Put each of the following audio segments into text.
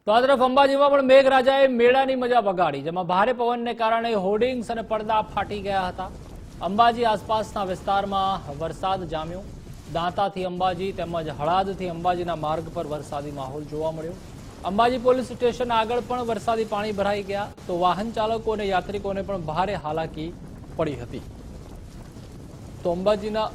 તો આ તરફ અંબાજીમાં પણ મેઘરાજાએ મેળાની મજા બગાડી, જેમાં ભારે પવનને કારણે હોર્ડિંગ્સ અને પડદા ફાટી ગયા હતા। અંબાજી આસપાસના વિસ્તારમાં વરસાદ જામ્યો। દાંતાથી અંબાજી તેમજ હળાદથી અંબાજીના માર્ગ પર વરસાદી માહોલ જોવા મળ્યો। અંબાજી પોલીસ સ્ટેશન આગળ પણ વરસાદી પાણી ભરાઈ ગયા, તો વાહન ચાલકો અને યાત્રિકોને પણ ભારે હાલાકી પડી હતી। તો અંબાજીના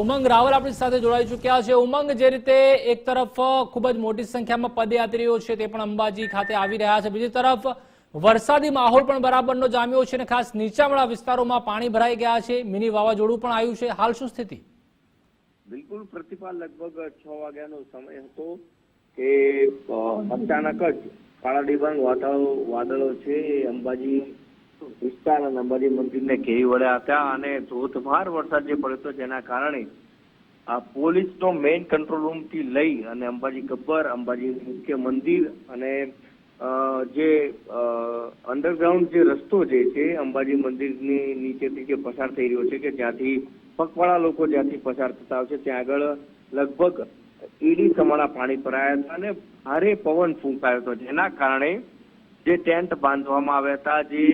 ઉમંગ રાવલ આપણી સાથે જોડાઈ ચૂક્યા છે। ઉમંગ, જે રીતે એક તરફ ખૂબ જ મોટી સંખ્યામાં પદયાત્રીઓ છે તે પણ અંબાજી ખાતે આવી રહ્યા છે, બીજી તરફ વરસાદી માહોલ પણ બરાબરનો જામ્યો છે અને ખાસ નીચાણવાળા વિસ્તારોમાં પાણી ભરાઈ ગયા છે, મિની વાવાઝોડું પણ આવ્યું છે। હાલ શું સ્થિતિ? બિલકુલ પ્રતિભા, લગભગ 6 વાગ્યાનો સમય હતો કે અચાનક જ કાળા ડિબાંગ વાદળો છે અંબાજી વિસ્તાર અને અંબાજી મંદિરને ઘેરી વળ્યા હતા અને ધોધમાર વરસાદ જે પડ્યો હતો, જેના કારણે આ પોલીસનો મેઇન કંટ્રોલ રૂમ થી લઈ અને અંબાજી ગબ્બર, અંબાજી મુખ્ય મંદિર અને જે અંડરગ્રાઉન્ડ જે રસ્તો જે છે અંબાજી મંદિરની નીચેથી જે પસાર થઈ રહ્યો છે, કે જ્યાંથી પગપાળા લોકો જ્યાંથી પસાર થતા હોય છે, ત્યાં આગળ લગભગ ઈડી સમાણા પાણી ભરાયા હતા અને ભારે પવન ફૂંકાયો હતો, જેના કારણે જે ટેન્ટ બાંધવામાં આવ્યા હતા, જે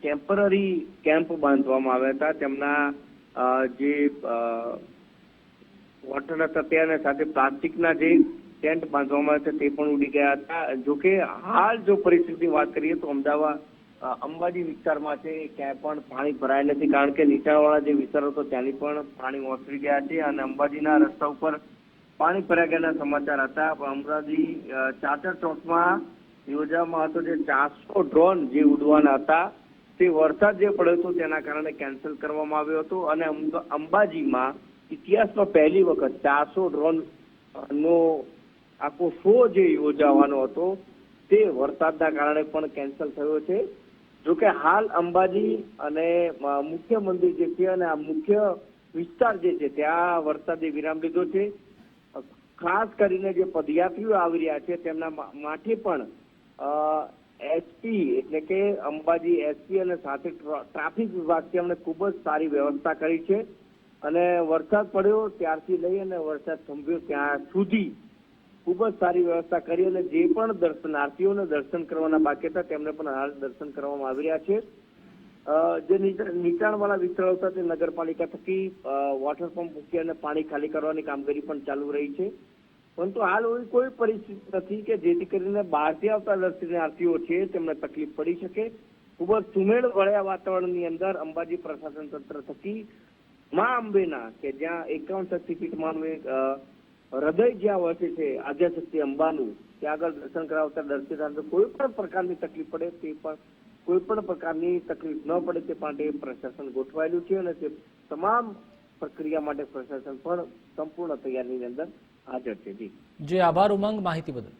ટેમ્પરરી કેમ્પ બાંધવામાં આવ્યા હતા, તેમના જે વોટરના તત્યાને સાથે પ્લાસ્ટિકના જે ટેન્ટ બાંધવામાં આવ્યા હતા તે પણ ઉડી ગયા હતા। જોકે હાલ જો પરિસ્થિતિની વાત કરીએ તો અંબાજી વિસ્તારમાં છે ક્યાંય પણ પાણી ભરાય નથી, કારણ કે નીચાણવાળા જે વિસ્તારો હતો ત્યાંની પણ પાણી ઓસરી ગયા છે અને અંબાજીના રસ્તા ઉપર પાણી ભરાઈ ગયાના સમાચાર હતા। અંબાજી ચાચર ચોકમાં યોજવામાં હતો જે 400 ડ્રોન જે ઉડવાના હતા, તે વરસાદ જે પડ્યો હતો તેના કારણે કેન્સલ કરવામાં આવ્યો હતો અને અંબાજીમાં ઇતિહાસમાં પહેલી વખત 400 ડ્રોન નો આખો શો જે યોજાવાનો હતો તે વરસાદના કારણે પણ કેન્સલ થયો છે। જોકે હાલ અંબાજી અને મુખ્ય મંદિર જે છે અને આ મુખ્ય વિસ્તાર જે છે ત્યાં વરસાદે વિરામ લીધો છે। ખાસ કરીને જે પદયાત્રીઓ આવી રહ્યા છે તેમના માટે પણ એસપી એટલે કે અંબાજી એસપી અને સાથે ટ્રાફિક વિભાગથી અમને ખૂબ જ સારી વ્યવસ્થા કરી છે અને વરસાદ પડ્યો ત્યારથી લઈ અને વરસાદ થંભ્યો ત્યાં સુધી ખૂબ જ સારી વ્યવસ્થા કરી અને જે પણ દર્શનાર્થીઓને દર્શન કરવાના બાકી હતા તેમને પણ હાલ દર્શન કરવામાં આવી રહ્યા છે। જે નીચાણવાળા વિસ્તારો હતા તે નગરપાલિકા થકી વોટર પંપ મૂકી અને પાણી ખાલી કરવાની કામગીરી પણ ચાલુ રહી છે, પરંતુ હાલ એવી કોઈ પરિસ્થિતિ નથી કે જેથી કરીને બહારથી આવતા દર્શનાર્થીઓ છે તેમને તકલીફ પડી શકે। ખૂબ જ સુમેળ ભર્યા વાતાવરણની અંદર અંબાજી પ્રશાસન તંત્ર થકી મા અંબેના કે જ્યાં 51 શક્તિપીઠમાં હૃદય જ્યાં વસે છે આદ્યશક્તિ અંબાનું, ત્યાં આગળ દર્શન કરાવતા દર્શનાર્થીઓ કોઈ પણ પ્રકારની તકલીફ પડે તે પણ કોઈ પણ પ્રકારની તકલીફ ન પડે તે માટે પ્રશાસન ગોઠવાયેલું છે અને તે તમામ પ્રક્રિયા માટે પ્રશાસન પણ સંપૂર્ણ તૈયારીની અંદર હાજર છે। જી આભાર ઉમંગ, માહિતી બદલ।